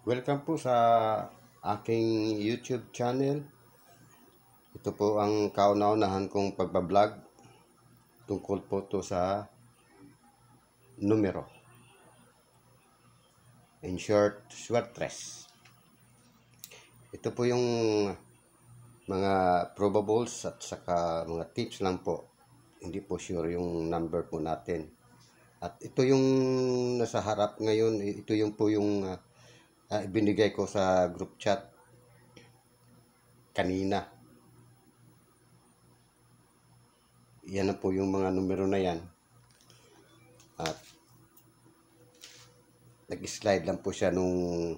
Welcome po sa aking YouTube channel. Ito po ang kauna-unahan kong pagbablog tungkol po to sa numero. In short, Swertres. Ito po yung mga probables at saka mga tips lang po. Hindi po sure yung number po natin. At ito yung nasa harap ngayon. Ito yung po yung ibinigay ko sa group chat kanina. Yan na po yung mga numero na yan. At nag-slide lang po siya nung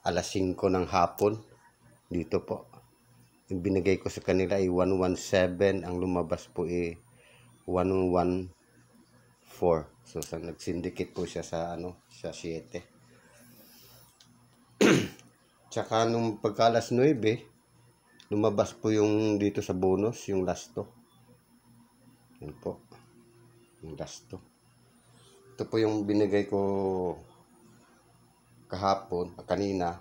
alas 5 ng hapon. Dito po. Yung binigay ko sa kanila ay 117. Ang lumabas po ay 114. So nag-syndicate po siya sa sa 7. Tsaka nung pagka alas 9, lumabas po yung dito sa bonus, yung last to. Yan po. Yung last to. Ito po yung binigay ko kahapon, kanina.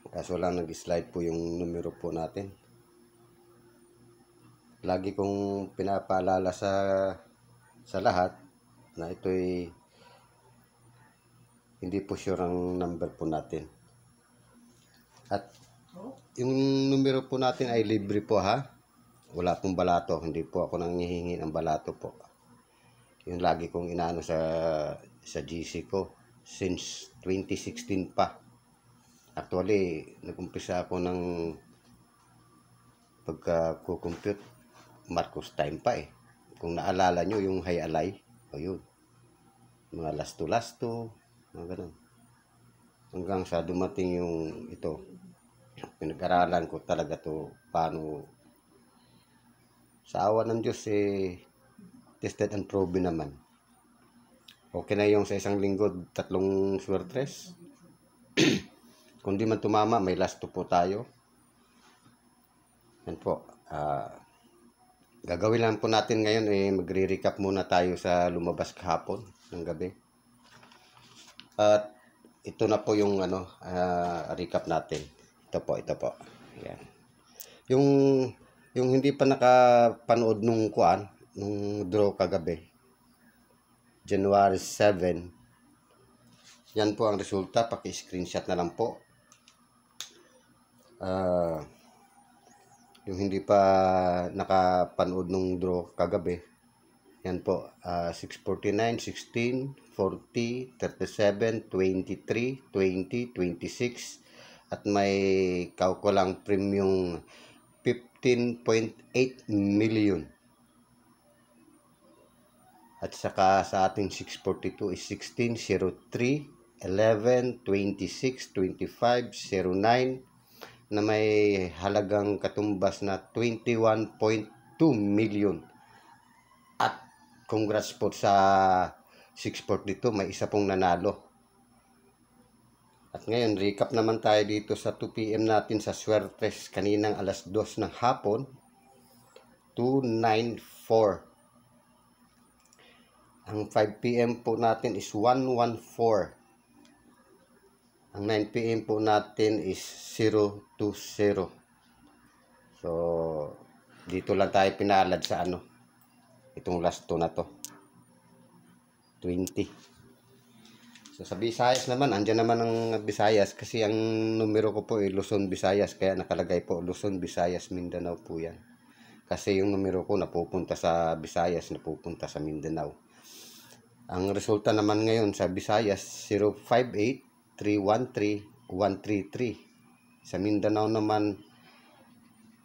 Kaso lang nag-slide po yung numero po natin. Lagi kong pinapaalala sa lahat na ito'y hindi po sure ang number po natin. At yung numero po natin ay libre po ha. Wala pong balato. Hindi po ako nanghihingi ng balato po. Yung lagi kong inaano sa GC ko since 2016 pa. Actually, nag-umpisa ako ng pagka-compute Marcos time pa eh. Kung naalala nyo yung high alay, o yun. Mga lasto-lasto, mga ganun. Hanggang sa dumating yung ito. Pinag-aralan ko talaga to paano sa awa ng Diyos tested and proven naman. Okay na yung sa isang linggo 3 swertres. Kung di man tumama, may last to po tayo. Yan po. Gagawin lang po natin ngayon magre-recap muna tayo sa lumabas kahapon ng gabi. At ito na po yung recap natin. Ito po. Yan. Yung hindi pa nakapanood nung draw kagabi, January 7, yan po ang resulta. Paki-screenshot na lang po. Yung hindi pa nakapanood nung draw kagabi, yan po, 649, 16, 40, 37, 23, 20, 26, at may kaukulang premium 15.8 million. At saka sa ating 642 is 16, 03, 11, 26, 25, 09 na may halagang katumbas na 21.2 million. At congrats po sa 642, may isa pong nanalo. At ngayon, recap naman tayo dito sa 2 PM natin sa Swertres kaninang alas 2 ng hapon, 294. Ang 5 PM po natin is 114. Ang 9 PM po natin is 020. So, dito lang tayo pinalad sa itong last to na to. 20. So, sa Visayas naman, andyan naman ang Visayas kasi ang numero ko po ay Luzon, Visayas. Kaya nakalagay po Luzon, Visayas, Mindanao po yan. Kasi yung numero ko napupunta sa Visayas, napupunta sa Mindanao. Ang resulta naman ngayon sa Visayas, 058, 313, 133. Sa Mindanao naman,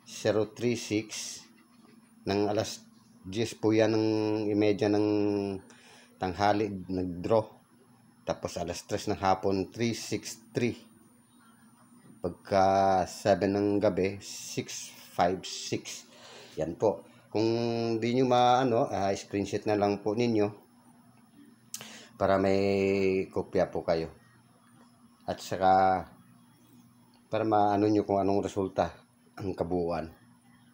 036. Nang alas 10 po yan ng imedya ng tanghali, nag-draw. Tapos alas 3 ng hapon, 363. Pagka 7 ng gabi, 656. Yan po. Kung di nyo screenshot na lang po ninyo para may kopya po kayo. At saka para maano nyo kung anong resulta ang kabuuan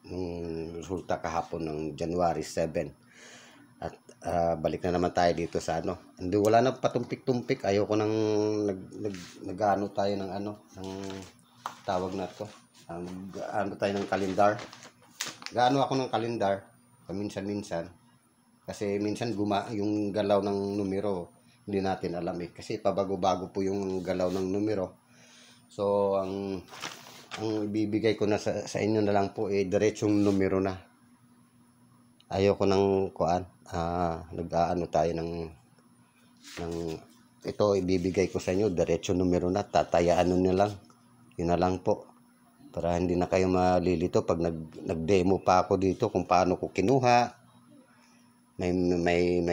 ng resulta kahapon ng January 7. At balik na naman tayo dito sa Hindi, wala na patumpik-tumpik. Ayoko nang nag-ano tayo ng ng tawag na to. Ano tayo ng kalendar. Gaano ako ng kalendar paminsan-minsan. Kasi minsan yung galaw ng numero hindi natin alam eh. Kasi pabago-bago po yung galaw ng numero. So ang ibibigay ko na sa inyo na lang po diretsong numero na. Ayoko ng nag-aano tayo ng ito ibibigay ko sa inyo diretso numero na, tatayaan nyo na lang. Yun na lang po. Para hindi na kayo malilito pag nag-demo pa ako dito kung paano ko kinuha. May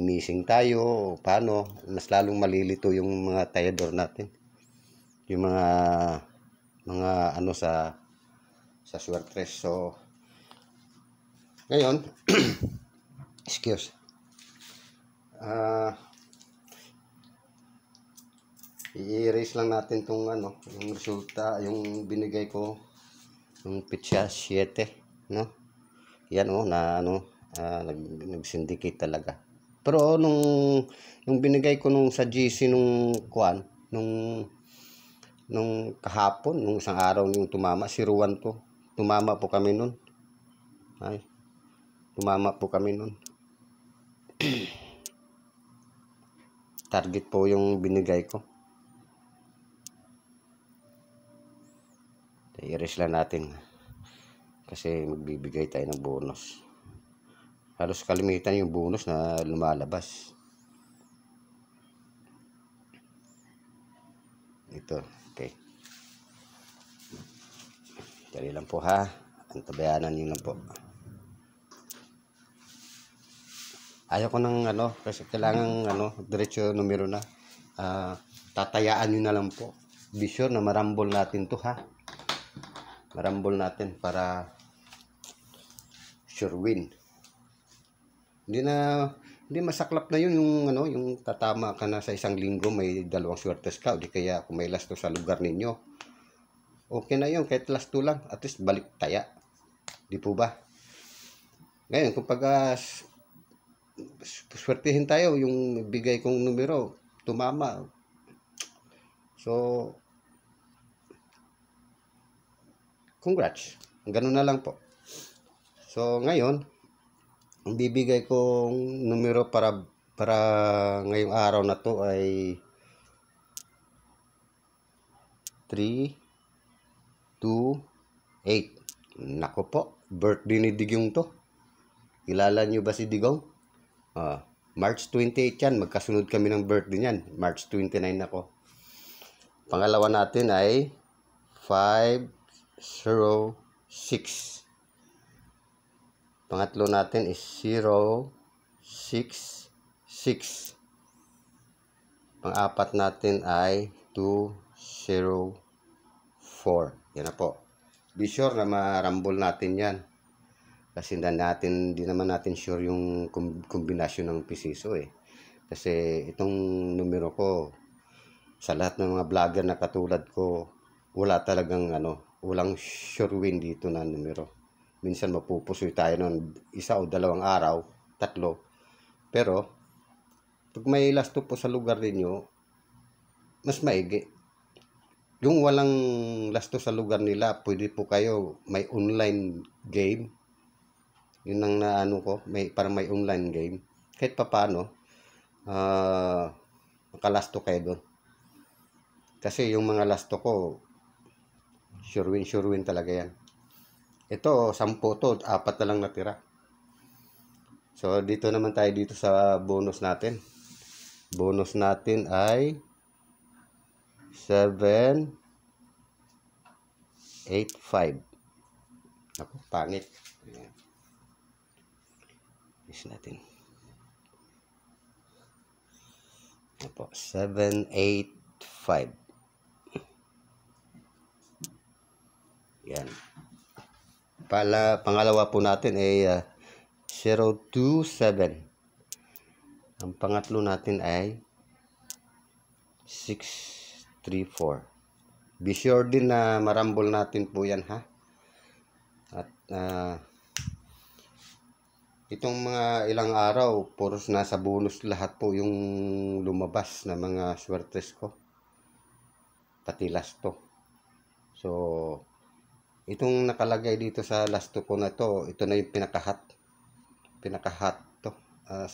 missing tayo, paano, mas lalong malilito yung mga tayador natin. Yung mga ano sa Swertres. So ngayon excuse. I-erase lang natin tong yung resulta, yung binigay ko, yung pitsa 7, no? Yan na nag-syndicate talaga. Pero nung binigay ko sa GC nung kahapon, nung isang araw yung tumama, si Ruan to. Tumama po kami nun. Tumama po kami nun. Target po yung binigay ko. I-erase lang natin kasi magbibigay tayo ng bonus. Halos kalimitan yung bonus na lumalabas. Ito, okay. Dali lang po ha. Antabayanan nyo lang po. Ayaw ko ng kasi kailangan diretso numero na. Tatayaan nyo na lang po. Be sure na marambol natin to ha. Marambol natin para sure win. Hindi masaklap na yun yung tatama ka na sa isang linggo may 2 swertes ka o di kaya kung may lasto sa lugar ninyo. Okay na yun kahit lasto lang, at least balik taya. Di po ba? Ngayon kung swertihin tayo yung bigay kong numero tumama. So congrats. Ganun na lang po. So ngayon ang bibigay kong numero para ngayong araw na to ay 3, 2, 8. Nako po, birthday ni Digong to. Kilala nyo ba si Digong? March 28 yan, magkasunod kami ng birthday niyan. March 29 ako. Pangalawa natin ay 506. Pangatlo natin is 066. Pang-apat natin ay 204. Yan na po. Be sure na marambol natin yan. Kasi di naman natin sure yung kombinasyon ng pisiso eh. Kasi itong numero ko, sa lahat ng mga vlogger na katulad ko, wala talagang walang sure win dito na numero. Minsan mapupusoy tayo ng 1 o 2 araw, 3. Pero pag may lasto po sa lugar ninyo, mas maigi. Yung walang lasto sa lugar nila, pwede po kayo may online game. Yun ang ko, parang may online game. Kahit paano, makalasto kayo doon. Kasi yung mga lasto ko, sure win talaga yan. Ito, 10 to, 4 na lang natira. So, dito naman tayo dito sa bonus natin. Bonus natin ay 785. Ako, pangit. Ayan. Is natin. Apo, 785. Yan. Pangalawa po natin ay 027. Ang pangatlo natin ay 634. Be sure din na marambol natin po yan ha. At itong mga ilang araw, puros nasa bonus lahat po yung lumabas na mga swertes ko. pati lasto. So, itong nakalagay dito sa lasto ko na to, ito na yung pinaka-hot to. 10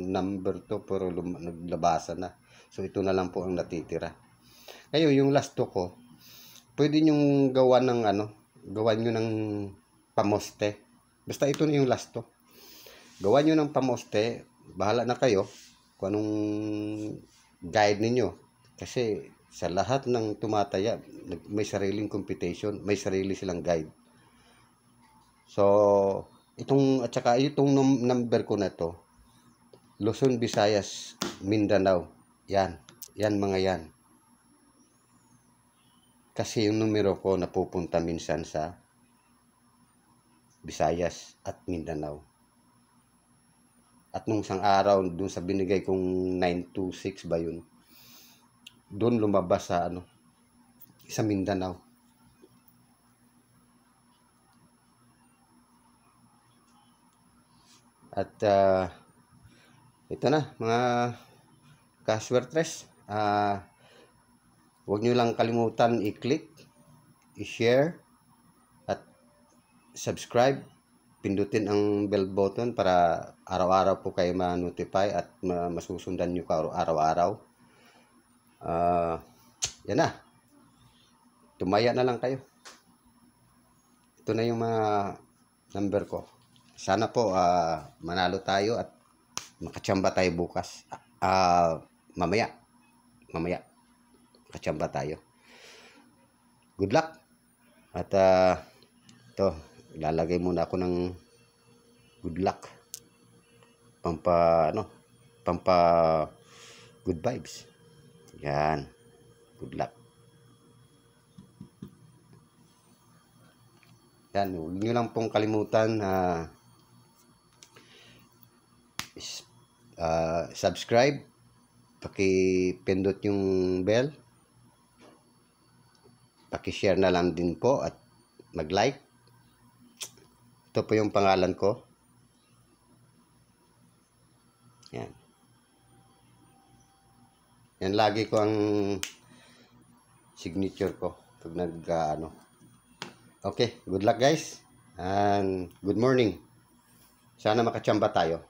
number to, pero naglabasan na. So, ito na lang po ang natitira. Ngayon, yung lasto ko, pwede nyong gawan ng gawan nyo ng pamoste. Basta ito na yung lasto. Gawan nyo ng pamoste, bahala na kayo kung anong guide ninyo. Kasi sa lahat ng tumataya, may sariling computation, may sarili silang guide. So, at saka itong number ko na to, Luzon, Visayas, Mindanao. Yan mga yan. Kasi yung numero ko napupunta minsan sa Visayas at Mindanao. At nung isang araw, dun sa binigay kong 926 ba yun, doon lumabas sa sa Mindanao. At ito na mga kaswertres, huwag nyo lang kalimutan i-click, i-share at subscribe. Pindutin ang bell button para araw-araw po kayo ma-notify at masusundan nyo araw-araw. Yan na. Tumaya na lang kayo. Ito na yung mga number ko. Sana po manalo tayo at makachamba tayo bukas. Mamaya. Makachamba tayo. Good luck. At ito, ilalagay muna ako ng good luck. Pampa good vibes. Yan. Good luck. Yan, huwag nyo lang pong kalimutan subscribe, paki-pindot yung bell, paki-share na lang din po at mag-like. Ito po yung pangalan ko. Yan. Yan lagi ko ang signature ko pag Okay, good luck guys and good morning. Sana makachamba tayo.